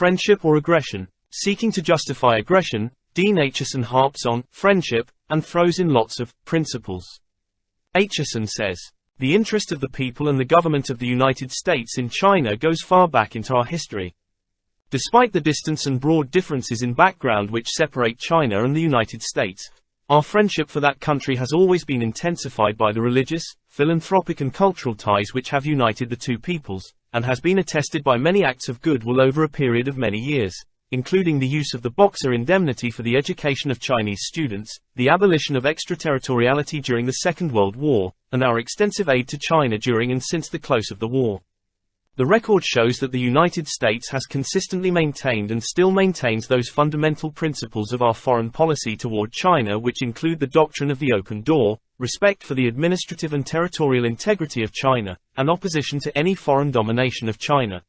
friendship or aggression. Seeking to justify aggression, Dean Acheson harps on friendship and throws in lots of principles. Acheson says, "The interest of the people and the government of the United States in China goes far back into our history. Despite the distance and broad differences in background which separate China and the United States, our friendship for that country has always been intensified by the religious, philanthropic and cultural ties which have united the two peoples, and has been attested by many acts of goodwill over a period of many years, including the use of the Boxer Indemnity for the education of Chinese students, the abolition of extraterritoriality during the Second World War, and our extensive aid to China during and since the close of the war. The record shows that the United States has consistently maintained and still maintains those fundamental principles of our foreign policy toward China which include the doctrine of the open door, respect for the administrative and territorial integrity of China, and opposition to any foreign domination of China."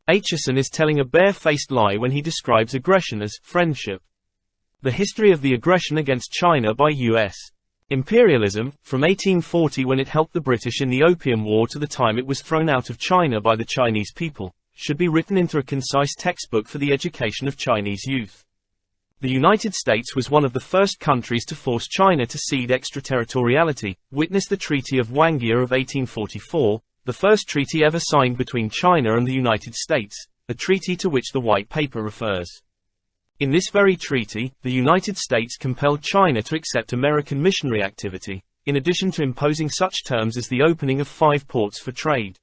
Acheson is telling a bare-faced lie when he describes aggression as friendship. The history of the aggression against China by U.S. imperialism, from 1840 when it helped the British in the Opium War to the time it was thrown out of China by the Chinese people, should be written into a concise textbook for the education of Chinese youth. The United States was one of the first countries to force China to cede extraterritoriality, witness the Treaty of Wanghia of 1844, the first treaty ever signed between China and the United States, a treaty to which the White Paper refers. In this very treaty, the United States compelled China to accept American missionary activity, in addition to imposing such terms as the opening of 5 ports for trade.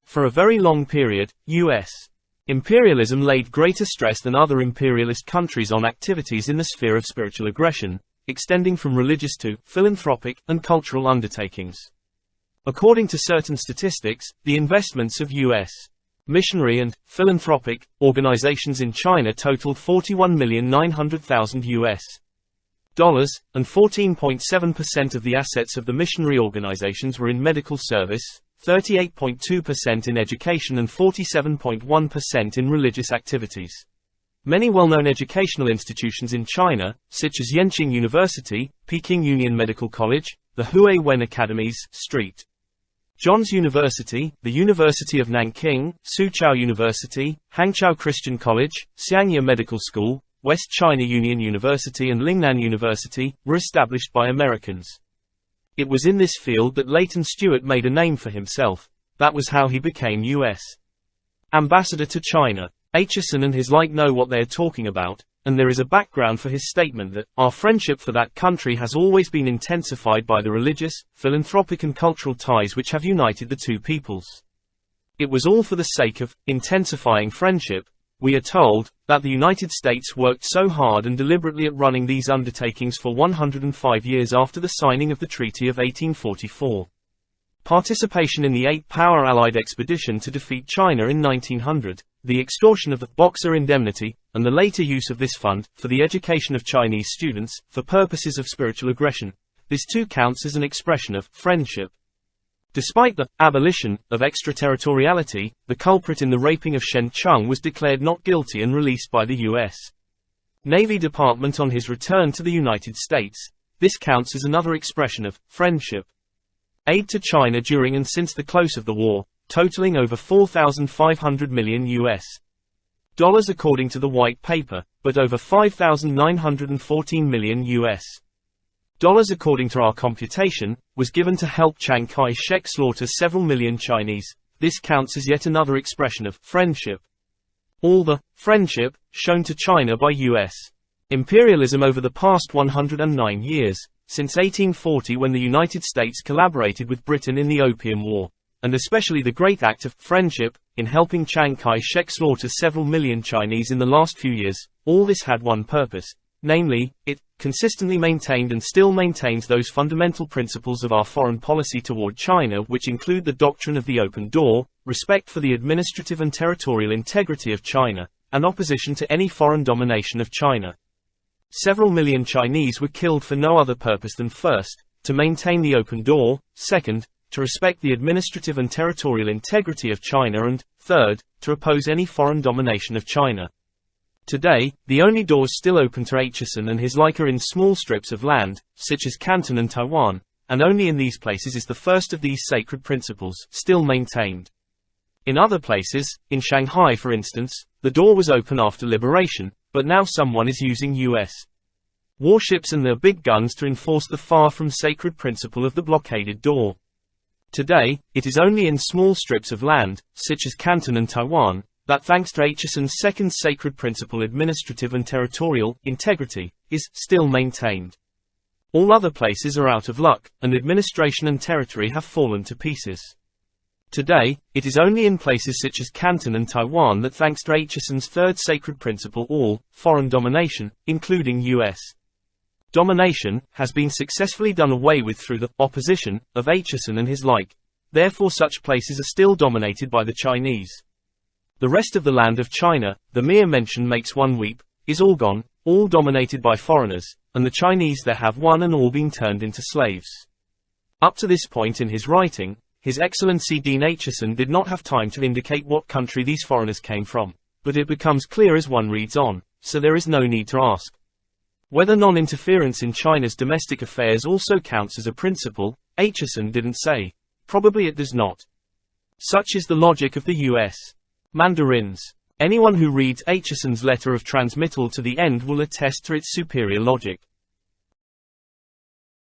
For a very long period, U.S. imperialism laid greater stress than other imperialist countries on activities in the sphere of spiritual aggression, extending from religious to philanthropic and cultural undertakings. According to certain statistics, the investments of U.S. missionary and philanthropic organizations in China totaled $41,900,000 US dollars, and 14.7% of the assets of the missionary organizations were in medical service, 38.2% in education and 47.1% in religious activities. Many well-known educational institutions in China, such as Yenching University, Peking Union Medical College, the Hue Wen Academies, St. John's University, the University of Nanking, Soochow University, Hangzhou Christian College, Xiangye Medical School, West China Union University and Lingnan University, were established by Americans. It was in this field that Leighton Stewart made a name for himself. That was how he became U.S. ambassador to China. Acheson and his like know what they are talking about, and there is a background for his statement that our friendship for that country has always been intensified by the religious, philanthropic and cultural ties which have united the two peoples. It was all for the sake of intensifying friendship, we are told, that the United States worked so hard and deliberately at running these undertakings for 105 years after the signing of the Treaty of 1844. Participation in the 8-power Allied expedition to defeat China in 1900, the extortion of the Boxer Indemnity, and the later use of this fund, for the education of Chinese students, for purposes of spiritual aggression. This too counts as an expression of friendship. Despite the abolition of extraterritoriality, the culprit in the raping of Shen Chung was declared not guilty and released by the U.S. Navy Department on his return to the United States. This counts as another expression of friendship. Aid to China during and since the close of the war, totaling over $4,500 million US dollars according to the White Paper, but over $5,914 million US dollars according to our computation, was given to help Chiang Kai-shek slaughter several million Chinese. This counts as yet another expression of friendship. All the friendship shown to China by U.S. imperialism over the past 109 years, since 1840 when the United States collaborated with Britain in the Opium War, and especially the great act of friendship in helping Chiang Kai-shek slaughter several million Chinese in the last few years, all this had one purpose, namely, it consistently maintained and still maintains those fundamental principles of our foreign policy toward China which include the doctrine of the open door, respect for the administrative and territorial integrity of China, and opposition to any foreign domination of China. Several million Chinese were killed for no other purpose than first, to maintain the open door, second, to respect the administrative and territorial integrity of China and, third, to oppose any foreign domination of China. Today, the only doors still open to Acheson and his like are in small strips of land, such as Canton and Taiwan, and only in these places is the first of these sacred principles still maintained. In other places, in Shanghai for instance, the door was open after liberation, but now someone is using U.S. warships and their big guns to enforce the far from sacred principle of the blockaded door. Today, it is only in small strips of land, such as Canton and Taiwan, that thanks to Acheson's second sacred principle, administrative and territorial integrity is still maintained. All other places are out of luck, and administration and territory have fallen to pieces. Today, it is only in places such as Canton and Taiwan that thanks to Acheson's third sacred principle, all foreign domination, including U.S. domination, has been successfully done away with through the opposition of Acheson and his like. Therefore such places are still dominated by the Chinese. The rest of the land of China, the mere mention makes one weep, is all gone, all dominated by foreigners, and the Chinese there have one and all been turned into slaves. Up to this point in his writing, His Excellency Dean Acheson did not have time to indicate what country these foreigners came from, but it becomes clear as one reads on, so there is no need to ask. Whether non-interference in China's domestic affairs also counts as a principle, Acheson didn't say. Probably it does not. Such is the logic of the U.S. mandarins. Anyone who reads Acheson's letter of transmittal to the end will attest to its superior logic.